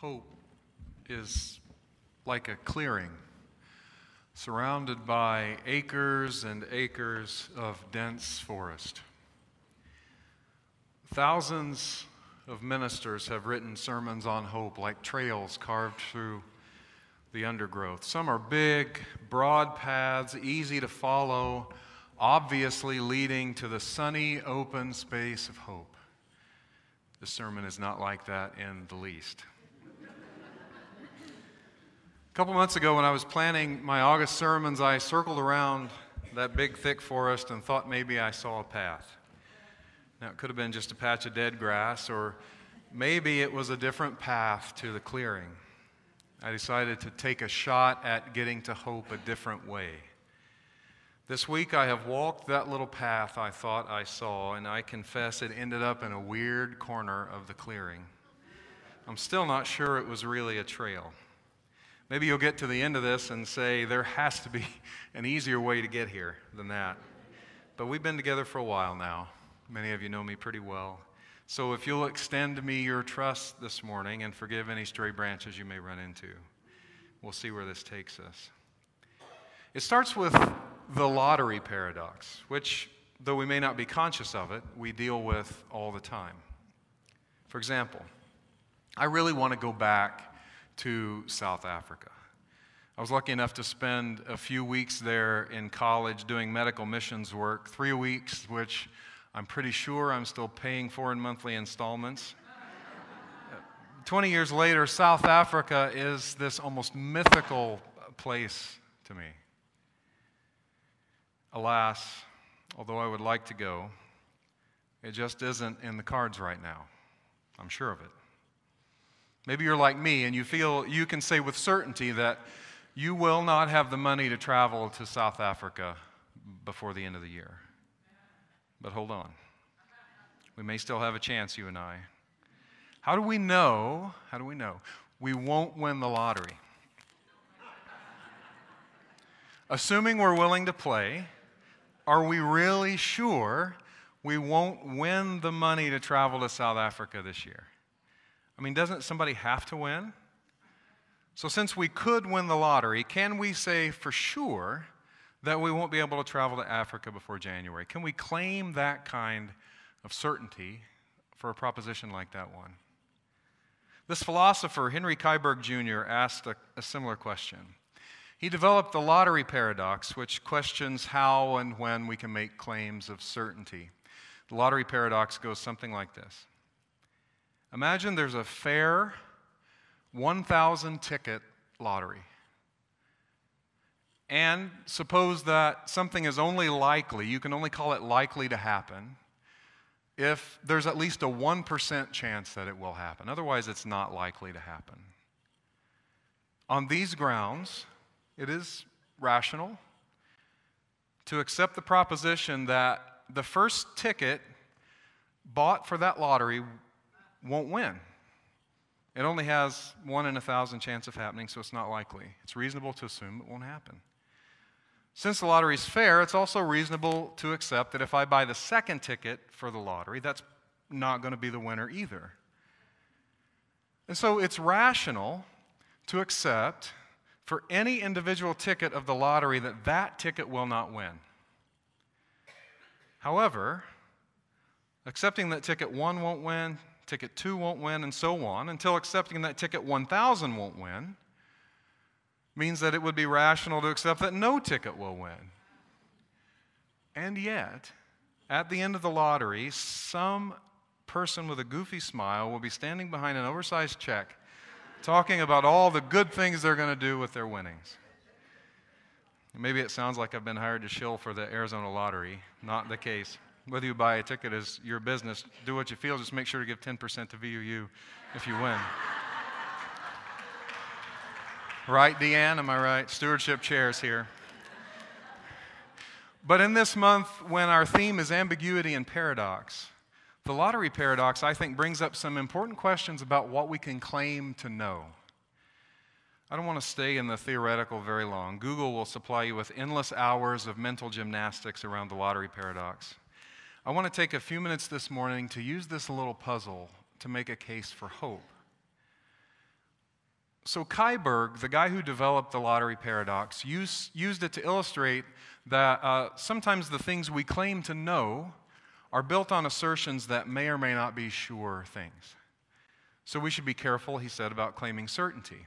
Hope is like a clearing, surrounded by acres and acres of dense forest. Thousands of ministers have written sermons on hope, like trails carved through the undergrowth. Some are big, broad paths, easy to follow, obviously leading to the sunny, open space of hope. This sermon is not like that in the least. A couple months ago, when I was planning my August sermons, I circled around that big, thick forest and thought maybe I saw a path. Now, it could have been just a patch of dead grass, or maybe it was a different path to the clearing. I decided to take a shot at getting to hope a different way. This week, I have walked that little path I thought I saw, and I confess it ended up in a weird corner of the clearing. I'm still not sure it was really a trail. Maybe you'll get to the end of this and say, there has to be an easier way to get here than that. But we've been together for a while now. Many of you know me pretty well. So if you'll extend to me your trust this morning and forgive any stray branches you may run into, we'll see where this takes us. It starts with the lottery paradox, which, though we may not be conscious of it, we deal with all the time. For example, I really want to go back to South Africa. I was lucky enough to spend a few weeks there in college doing medical missions work, 3 weeks, which I'm pretty sure I'm still paying for in monthly installments. 20 years later, South Africa is this almost mythical place to me. Alas, although I would like to go, it just isn't in the cards right now. I'm sure of it. Maybe you're like me and you feel you can say with certainty that you will not have the money to travel to South Africa before the end of the year. But hold on. We may still have a chance, you and I. How do we know we won't win the lottery? Assuming we're willing to play, are we really sure we won't win the money to travel to South Africa this year? I mean, doesn't somebody have to win? So since we could win the lottery, can we say for sure that we won't be able to travel to Africa before January? Can we claim that kind of certainty for a proposition like that one? This philosopher, Henry Keiberg Jr., asked a similar question. He developed the lottery paradox, which questions how and when we can make claims of certainty. The lottery paradox goes something like this. Imagine there's a fair 1,000 ticket lottery. And suppose that something is only likely, you can only call it likely to happen, if there's at least a 1% chance that it will happen. Otherwise, it's not likely to happen. On these grounds, it is rational to accept the proposition that the first ticket bought for that lottery won't win. It only has 1 in 1,000 chance of happening, so it's not likely. It's reasonable to assume it won't happen. Since the lottery is fair, it's also reasonable to accept that if I buy the second ticket for the lottery, that's not going to be the winner either. And so it's rational to accept for any individual ticket of the lottery that that ticket will not win. However, accepting that ticket 1 won't win, ticket 2 won't win, and so on, until accepting that ticket 1,000 won't win, means that it would be rational to accept that no ticket will win. And yet, at the end of the lottery, some person with a goofy smile will be standing behind an oversized check talking about all the good things they're going to do with their winnings. Maybe it sounds like I've been hired to shill for the Arizona lottery. Not the case. Whether you buy a ticket is your business. Do what you feel. Just make sure to give 10% to VUU if you win. Right, Deanne? Am I right? Stewardship chairs here. But in this month, when our theme is ambiguity and paradox, the lottery paradox, I think, brings up some important questions about what we can claim to know. I don't want to stay in the theoretical very long. Google will supply you with endless hours of mental gymnastics around the lottery paradox. I want to take a few minutes this morning to use this little puzzle to make a case for hope. So Kaiberg, the guy who developed the lottery paradox, used it to illustrate that sometimes the things we claim to know are built on assertions that may or may not be sure things. So we should be careful, he said, about claiming certainty.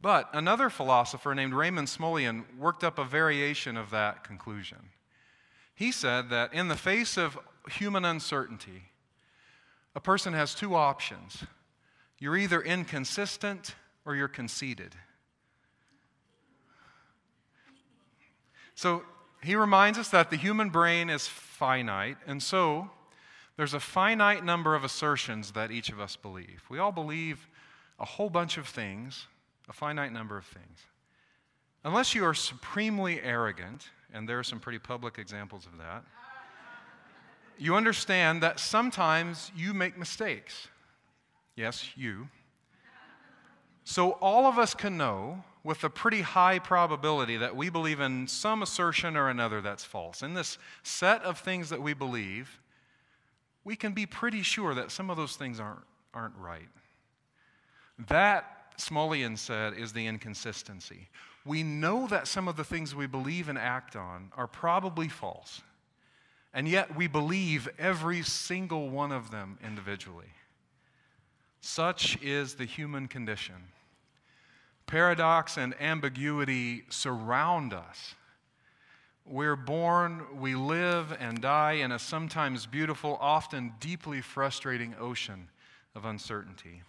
But another philosopher named Raymond Smullyan worked up a variation of that conclusion. He said that in the face of human uncertainty, a person has two options. You're either inconsistent or you're conceited. So he reminds us that the human brain is finite, and so there's a finite number of assertions that each of us believe. We all believe a whole bunch of things, a finite number of things. Unless you are supremely arrogant, and there are some pretty public examples of that, you understand that sometimes you make mistakes. Yes, you. So all of us can know with a pretty high probability that we believe in some assertion or another that's false. In this set of things that we believe, we can be pretty sure that some of those things aren't right. That, Smullyan said, is the inconsistency. We know that some of the things we believe and act on are probably false, and yet we believe every single one of them individually. Such is the human condition. Paradox and ambiguity surround us. We're born, we live and die in a sometimes beautiful, often deeply frustrating ocean of uncertainty.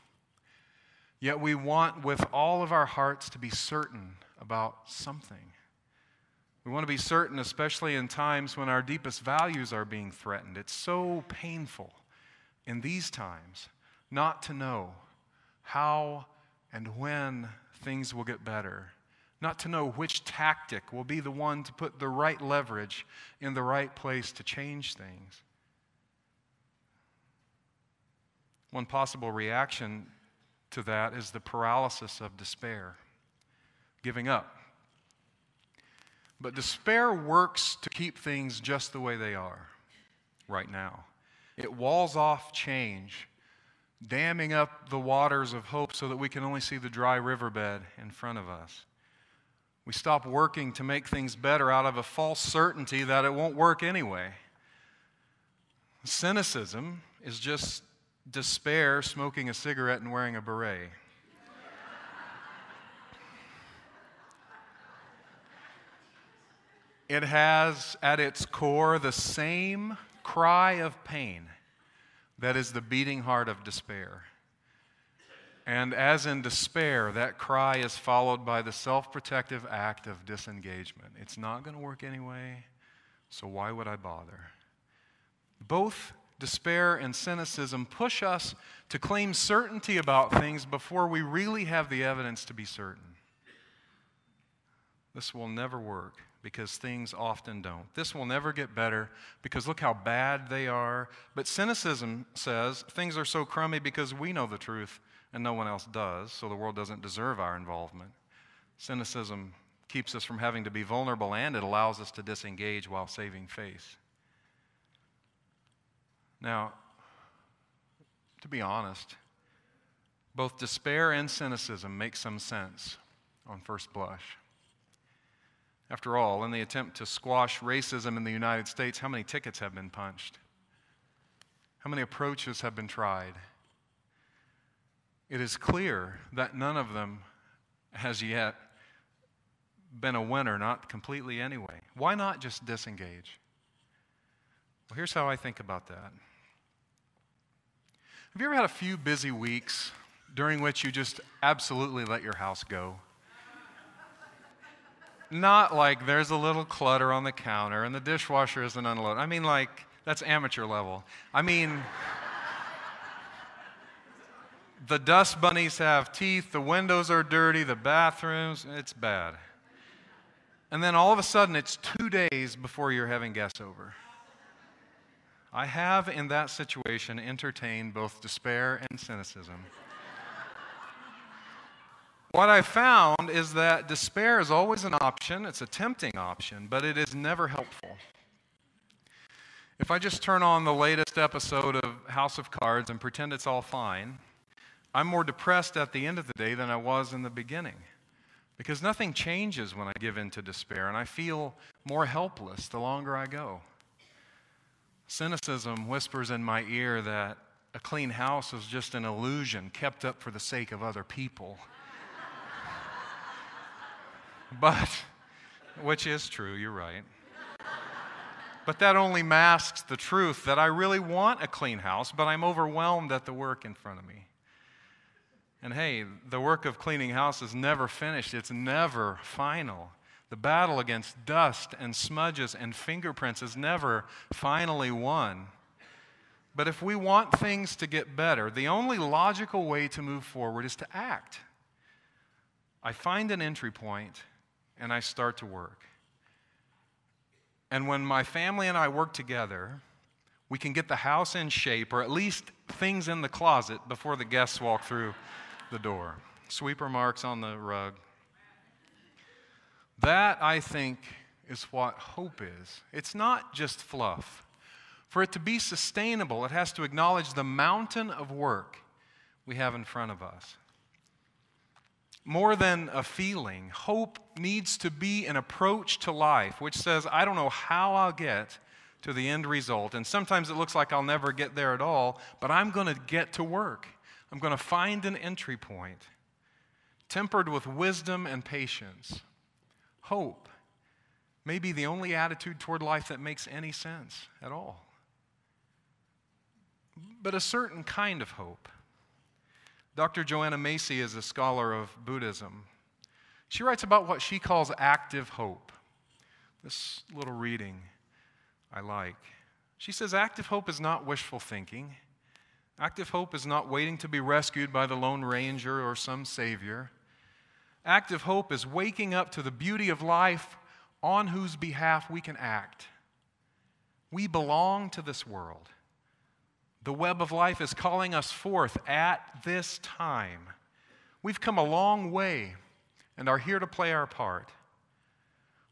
Yet we want with all of our hearts to be certain about something. We want to be certain, especially in times when our deepest values are being threatened. It's so painful in these times not to know how and when things will get better, not to know which tactic will be the one to put the right leverage in the right place to change things. One possible reaction to that is the paralysis of despair, giving up. But despair works to keep things just the way they are right now. It walls off change, damming up the waters of hope so that we can only see the dry riverbed in front of us. We stop working to make things better out of a false certainty that it won't work anyway. Cynicism is just despair smoking a cigarette and wearing a beret. It has at its core the same cry of pain that is the beating heart of despair. And as in despair, that cry is followed by the self-protective act of disengagement. It's not going to work anyway, so why would I bother? Both despair and cynicism push us to claim certainty about things before we really have the evidence to be certain. This will never work because things often don't. This will never get better because look how bad they are. But cynicism says things are so crummy because we know the truth and no one else does, so the world doesn't deserve our involvement. Cynicism keeps us from having to be vulnerable, and it allows us to disengage while saving face. Now, to be honest, both despair and cynicism make some sense on first blush. After all, in the attempt to squash racism in the United States, how many tickets have been punched? How many approaches have been tried? It is clear that none of them has yet been a winner, not completely anyway. Why not just disengage? Well, here's how I think about that. Have you ever had a few busy weeks during which you just absolutely let your house go? Not like there's a little clutter on the counter and the dishwasher isn't unloaded. I mean, like, that's amateur level. I mean, the dust bunnies have teeth, the windows are dirty, the bathrooms, it's bad. And then all of a sudden, it's 2 days before you're having guests over. I have, in that situation, entertained both despair and cynicism. What I found is that despair is always an option. It's a tempting option, but it is never helpful. If I just turn on the latest episode of House of Cards and pretend it's all fine, I'm more depressed at the end of the day than I was in the beginning, because nothing changes when I give in to despair, and I feel more helpless the longer I go. Cynicism whispers in my ear that a clean house is just an illusion kept up for the sake of other people. But, which is true, you're right. But that only masks the truth that I really want a clean house, but I'm overwhelmed at the work in front of me. And hey, the work of cleaning house is never finished. It's never final. The battle against dust and smudges and fingerprints is never finally won. But if we want things to get better, the only logical way to move forward is to act. I find an entry point and I start to work. And when my family and I work together, we can get the house in shape, or at least things in the closet before the guests walk through the door. Sweeper marks on the rug. That, I think, is what hope is. It's not just fluff. For it to be sustainable, it has to acknowledge the mountain of work we have in front of us. More than a feeling, hope needs to be an approach to life, which says, I don't know how I'll get to the end result. And sometimes it looks like I'll never get there at all, but I'm going to get to work. I'm going to find an entry point, tempered with wisdom and patience. Hope may be the only attitude toward life that makes any sense at all. But a certain kind of hope. Dr. Joanna Macy is a scholar of Buddhism. She writes about what she calls active hope. This little reading I like. She says, active hope is not wishful thinking. Active hope is not waiting to be rescued by the Lone Ranger or some savior. Active hope is waking up to the beauty of life on whose behalf we can act. We belong to this world. The web of life is calling us forth at this time. We've come a long way and are here to play our part.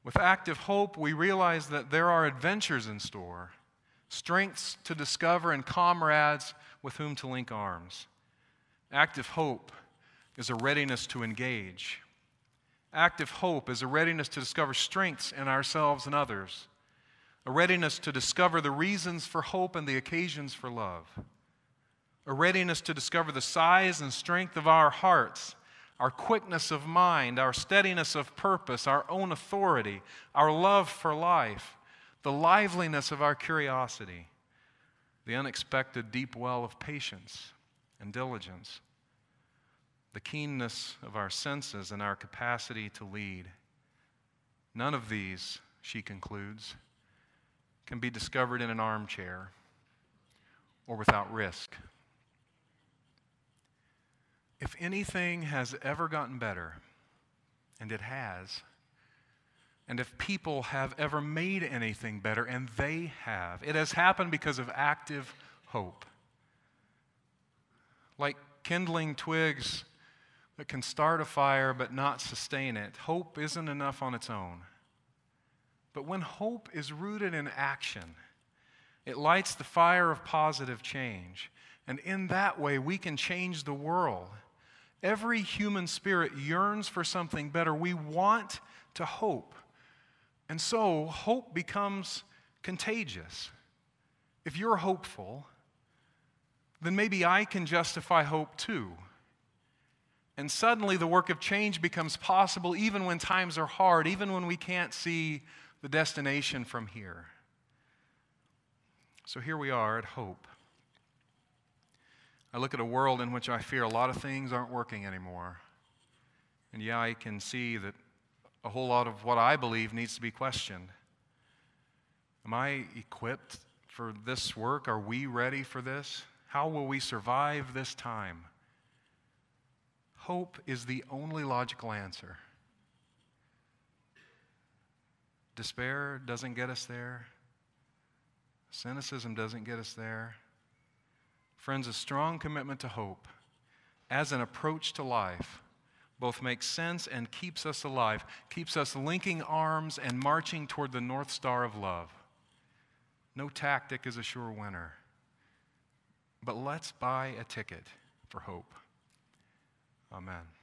With active hope, we realize that there are adventures in store, strengths to discover, and comrades with whom to link arms. Active hope is a readiness to engage. Active hope is a readiness to discover strengths in ourselves and others. A readiness to discover the reasons for hope and the occasions for love. A readiness to discover the size and strength of our hearts, our quickness of mind, our steadiness of purpose, our own authority, our love for life, the liveliness of our curiosity, the unexpected deep well of patience and diligence, the keenness of our senses and our capacity to lead. None of these, she concludes, can be discovered in an armchair or without risk. If anything has ever gotten better, and it has, and if people have ever made anything better, and they have, it has happened because of active hope. Like kindling twigs that can start a fire but not sustain it, hope isn't enough on its own. But when hope is rooted in action, it lights the fire of positive change. And in that way, we can change the world. Every human spirit yearns for something better. We want to hope. And so, hope becomes contagious. If you're hopeful, then maybe I can justify hope too. And suddenly the work of change becomes possible even when times are hard, even when we can't see the destination from here. So here we are at hope. I look at a world in which I fear a lot of things aren't working anymore. And yeah, I can see that a whole lot of what I believe needs to be questioned. Am I equipped for this work? Are we ready for this? How will we survive this time? Hope is the only logical answer. Despair doesn't get us there. Cynicism doesn't get us there. Friends, a strong commitment to hope as an approach to life both makes sense and keeps us alive, keeps us linking arms and marching toward the North Star of love. No tactic is a sure winner. But let's buy a ticket for hope. Amen.